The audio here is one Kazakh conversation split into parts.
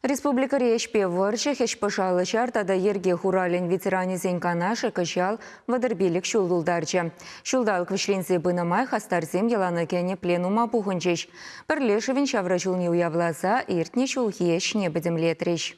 Республика Решпе варчы хешпашалы шартада ерге хуралин ветеранизен канашы кышал вадырбелік шулдулдарчы. Шулдалық вишлензе бынамай хастарзем еланы кене пленума пухынчыш. Бірлешевін шаврачулни уявласа иртне шулхеш не бідімлетреш.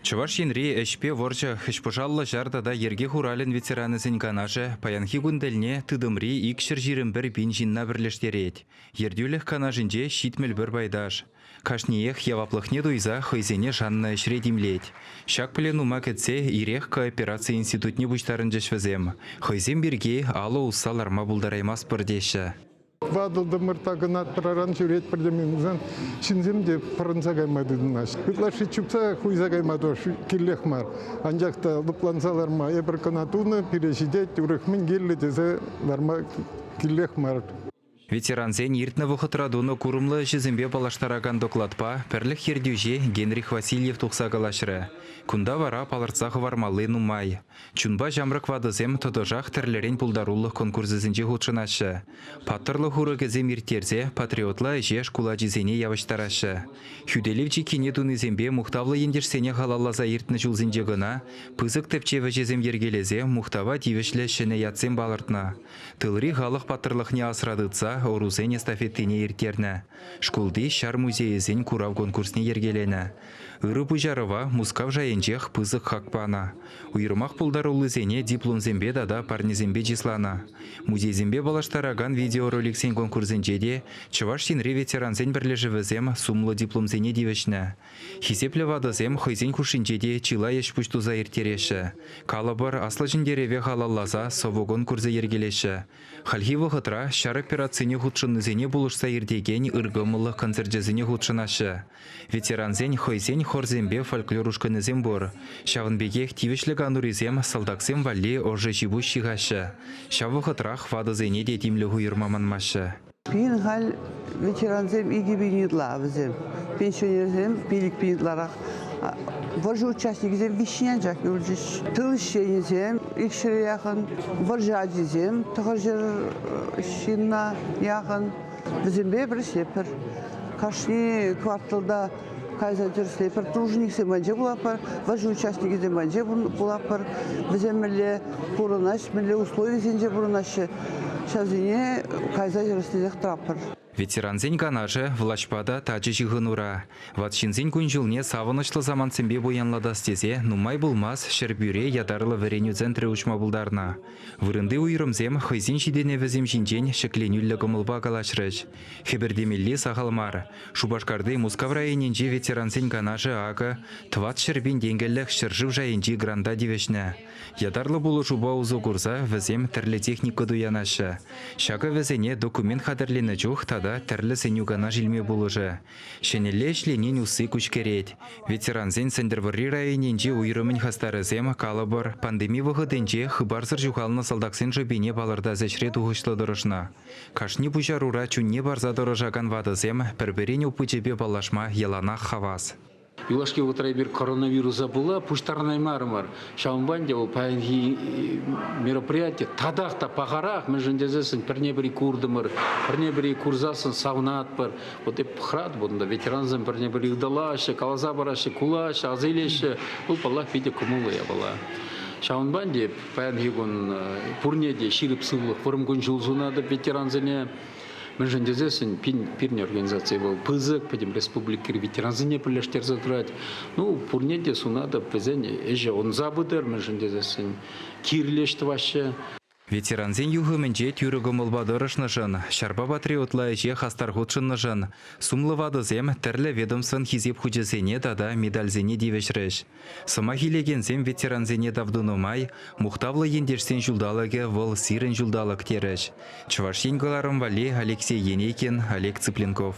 Чуваш енри эшпе ворча хешпожалла жардада ерге хуралин ветеранызын канажы паянхи гунделне тыдымри икшір жирін бір бенжинна бірлештерет. Ердюліх канажынже шитмел бір байдаш. Кашниех яваплықне дуйза хойзене жанна шредимлет. Шак пленума кетсе ирех кооперация институтне буштарын жешвезем. Хойзем бірге алы уссаларма булдараймас бірдеші. Вадылды мыртағына тұраран жүрет бірдемеңізден шинземде пырынса қаймады дынаш. Үтлашы чүпса хуйза қаймады келлех мар. Анжақта лыплансалар ма ебір канатуны перешидет үріхмін келі дезе ларма келлех мар. Ветеранзен иртна вұхытрадуны курумлы жізімбе балаштараган докладпа пәрлік хердюже Генрих Васильев тұқса қалашыры. Кунда вара паларцағы вармалы нумай. Чунба жамрық вадызем тұдыжақ тірлерен пулдарулық конкурсызынже худшынашы. Паттырлы хурыгызем иртерзе патриотлы жеш куладжизене явыштарашы. Хюделевчі кене тунызембе мұқтавлы ендерсене халалаза иртны жылзынже гына, пызык тепчеві жезем ергелезе мұқтава дивішлі шыны ятсем балыртна. Тылри халық паттырлықне асырадыца орузен эстафеттене иртерні. Шкулды шар музейізен курав конкурсне ергелені. Үрі бұжарыва мұскав жайынчех пызық хақпана. Уйырмақ пұлдар улызене дипломзембе дада парнезембе жислана. Музейзембе балаштараган видеороликсен конкурсенжеде чываш сенре ветеранзен бірлежівізем сумлы дипломзене дивешні. Хисеплі вадызем хойзен кушинжеде чила ешпуштуза иртереші. Калабар аслы жіндереве халаллаза совогон курзы ергелеші. Хальхи вғытра шар операцияне худшынызене булышса ирдеген ыргымылы концертжезене худшынашы. Ветеранзен хойзен хорзембе фольклорушканызем бор. Шавынбегех тивешлік ануризем салдаксем валли оржы жибу шигашы. Шавықытрах вадызене детимлі хуйырмаманмашы. Пин хал ветеранзем иги бинидлавызем. Пенсионерзем билик бинидларах. Варжы участникзем вишнянжак юлжиш. Тылышенезем икшіре яқын. Варжадизем тұғыржыр шинна яқын. Бізембе бір слепір. Кашни кварталда кайза жүрслепір тружниксе мәнже бұлапыр, важы участнигі де мәнже бұлапыр, бізем мүлі бұрынаш, мүлі условия зенже бұрынашы, шазыне кайза жүрслелек трапыр. Ветеранзен канажы влашпада тачы жығынура. Ватшинзен күнжілне савынышлы замансембе боянлада стезе нумай булмас шербюре ядарлы варенюзен треучма булдарна. Вырынды уйрымзем хайзен шидене візем жинжен шекленюлі гымылба калашрыш. Хебердемелли сағалмар. Шубашкарды Мускав районенже ветеранзен канажы ағы тват шербен денгеллік шыржыв жайынжи гранда девешні. Ядарлы болу жуба узу курза візем тірлі техника дуянашы. Шағы візене документ қадырлені жух тада тәрлі сенюгана жилме болыжы. Шенелле шленен усы күшкерет. Ветеранзен сендерварри районенже уйрымын хастарызем калабыр пандемия вғыденже хыбарзыр жухалны салдаксен жобене балырда зәшре туғышлы дұрышна. Кашни бұжарура чүнне барза дұрыжаган вадызем пірберен ұпычебе балашма елана хавас. Юлашки утра бир коронавируса была, пуштарнаймар. Шаумбанде ол паянги мероприятие тадахта пахарах, мы же дезесен пернебри курдымыр, пернебри курзасын савнатпыр. Вот и пхрат бунда ветеранзам пернебри удалашы, калаза барашы, кулашы, азилеші, бұл палах пиде кумулы я была. Шаумбанде паянги гон пурнеде ширип сылық, вырым гон жылзунады ветеранзыне. Мы же дезесен пирне организация был пызык, потом республики ветеранзыне пілештер затрать. Ну, пурнеде сунада пызене, эже он забыдыр, мы же дезесен кирлешті ваще. Ветеранзен юғымынже тюрігімыл жын, шарба патриотлы же хастар жын. Сумлы вадызем тірлі ведомствен хизеп худжесене дада медальзене девешреш. Сыма хилегензем ветеранзене давдунумай, мұқтавлы ендерсен жүлдалығы выл сирен жүлдалық тереш. Чуваш енгіларым вали Алексей Енейкин, Олег Цыпленков.